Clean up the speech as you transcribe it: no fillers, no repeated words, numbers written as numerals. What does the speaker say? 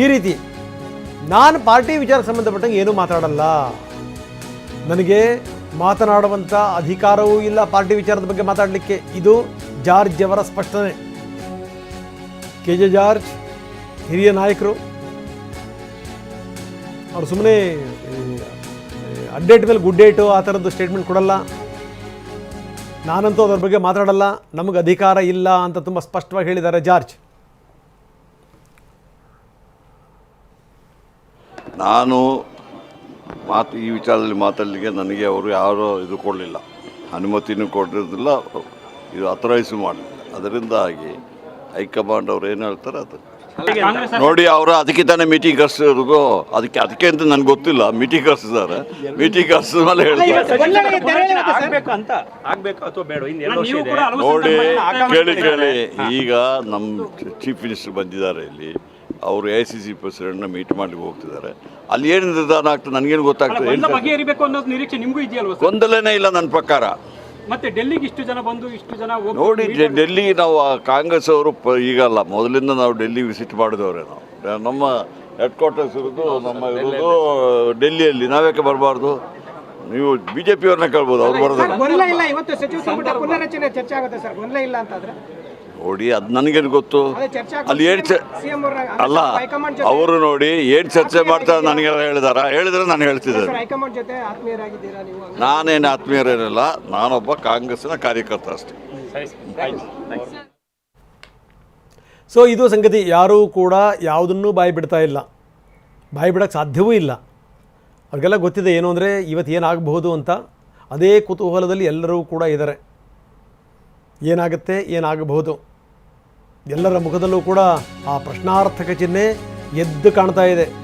ಈ ರೀತಿ ನಾನು ಪಾರ್ಟಿ ವಿಚಾರಕ್ಕೆ ಸಂಬಂಧಪಟ್ಟಂಗೆ ಏನೂ ಮಾತಾಡಲ್ಲ, ನನಗೆ ಮಾತನಾಡುವಂಥ ಅಧಿಕಾರವೂ ಇಲ್ಲ ಪಾರ್ಟಿ ವಿಚಾರದ ಬಗ್ಗೆ ಮಾತಾಡಲಿಕ್ಕೆ. ಇದು ಜಾರ್ಜ್ ಅವರ ಸ್ಪಷ್ಟನೆ. ಕೆ ಜೆ ಜಾರ್ಜ್ ಹಿರಿಯ ನಾಯಕರು, ಅವರು ಸುಮ್ಮನೆ ಅಡ್ಡೇಟ್ ಮೇಲೆ ಗುಡ್ಡೇಟು ಆ ಥರದ್ದು ಸ್ಟೇಟ್ಮೆಂಟ್ ಕೊಡಲ್ಲ. ನಾನಂತೂ ಅದರ ಬಗ್ಗೆ ಮಾತಾಡಲ್ಲ, ನಮಗೆ ಅಧಿಕಾರ ಇಲ್ಲ ಅಂತ ತುಂಬ ಸ್ಪಷ್ಟವಾಗಿ ಹೇಳಿದ್ದಾರೆ ಜಾರ್ಜ್. ನಾನು ಈ ವಿಚಾರದಲ್ಲಿ ಮಾತಾಡಲಿಕ್ಕೆ ನನಗೆ ಅವರು ಯಾರೂ ಇದು ಕೊಡಲಿಲ್ಲ, ಅನುಮತಿನೂ ಕೊಟ್ಟಿರೋದಿಲ್ಲ, ಇದು ಅಥರೈಸು ಮಾಡಲಿಲ್ಲ. ಅದರಿಂದಾಗಿ ಹೈಕಮಾಂಡ್ ಅವ್ರು ಏನು ಹೇಳ್ತಾರೆ ಅದು ನೋಡಿ. ಅವರು ಅದಕ್ಕೆ ತಾನೇ ಮೀಟಿಂಗ್ ಕರೆಸಿರೋದು, ಅದಕ್ಕೆ ಅಂತ ನನಗೆ ಗೊತ್ತಿಲ್ಲ. ಮೀಟಿಂಗ್ ಕರೆಸಿದ್ದಾರೆ, ಮೀಟಿಂಗ್ ಕರೆಸಿದ ಮೇಲೆ ಹೇಳ್ತಾರೆ. ನೋಡಿ ಕೇಳಿ, ಈಗ ನಮ್ಮ ಚೀಫ್ ಮಿನಿಸ್ಟರ್ ಬಂದಿದ್ದಾರೆ ಇಲ್ಲಿ, ಅವರು AICC ಪ್ರೆಸಿಡೆಂಟ್ನ ಮೀಟ್ ಮಾಡಿ ಹೋಗ್ತಿದ್ದಾರೆ. ಅಲ್ಲಿ ಏನು ನಿರ್ಧಾರ ಆಗ್ತದೆ ನನಗೇನು ಗೊತ್ತಾಗ್ತದೆ? ಗೊಂದಲನೇ ಇಲ್ಲ ನನ್ನ ಪ್ರಕಾರ. ಮತ್ತೆ ಡೆಲ್ಲಿಗೆ ಇಷ್ಟು ಜನ ಬಂದು ಇಷ್ಟು ಜನ ನೋಡಿ, ಡೆಲ್ಲಿ ನಾವು ಕಾಂಗ್ರೆಸ್ ಅವರು ಈಗಲ್ಲ, ಮೊದಲಿಂದ ನಾವು ಡೆಲ್ಲಿ ವಿಸಿಟ್ ಮಾಡಿದವ್ರೆ. ನಾವು ನಮ್ಮ ಹೆಡ್ ಕ್ವಾರ್ಟರ್ಸ್ ಇರೋದು, ನಮ್ಮ ಇರೋದು ಡೆಲ್ಲಿಯಲ್ಲಿ. ನಾವ್ಯಾಕೆ ಬರಬಾರ್ದು? ನೀವು BJP ಅವ್ರನ್ನ ಕೇಳ್ಬೋದು, ಅವ್ರು ಬರೋದಿಲ್ಲ. ನೋಡಿ, ಅದು ನನಗೇನು ಗೊತ್ತು? ಅಲ್ಲಿ ಏನು ಅಲ್ಲ, ಅವರು ನೋಡಿ ಏನು ಚರ್ಚೆ ಮಾಡ್ತಾರೆ ನನಗೆಲ್ಲ ಹೇಳಿದ್ರೆ ನಾನು ಹೇಳ್ತಿದ್ದೇನೆ. ನಾನೇನು ಆತ್ಮೀಯರೇನಿಲ್ಲ, ನಾನೊಬ್ಬ ಕಾಂಗ್ರೆಸ್ಸಿನ ಕಾರ್ಯಕರ್ತ ಅಷ್ಟೇ. ಸೊ ಇದು ಸಂಗತಿ. ಯಾರೂ ಕೂಡ ಯಾವುದನ್ನೂ ಬಾಯಿ ಬಿಡ್ತಾ ಇಲ್ಲ, ಬಾಯಿ ಬಿಡೋಕ್ಕೆ ಸಾಧ್ಯವೂ ಇಲ್ಲ. ಅವ್ರಿಗೆಲ್ಲ ಗೊತ್ತಿದೆ ಏನು ಅಂದರೆ ಇವತ್ತು ಏನಾಗಬಹುದು ಅಂತ. ಅದೇ ಕುತೂಹಲದಲ್ಲಿ ಎಲ್ಲರೂ ಕೂಡ ಇದ್ದಾರೆ. ಏನಾಗುತ್ತೆ, ಏನಾಗಬಹುದು, ಎಲ್ಲರ ಮುಖದಲ್ಲೂ ಕೂಡ ಆ ಪ್ರಶ್ನಾರ್ಥಕ ಚಿಹ್ನೆ ಎದ್ದು ಕಾಣ್ತಾ ಇದೆ.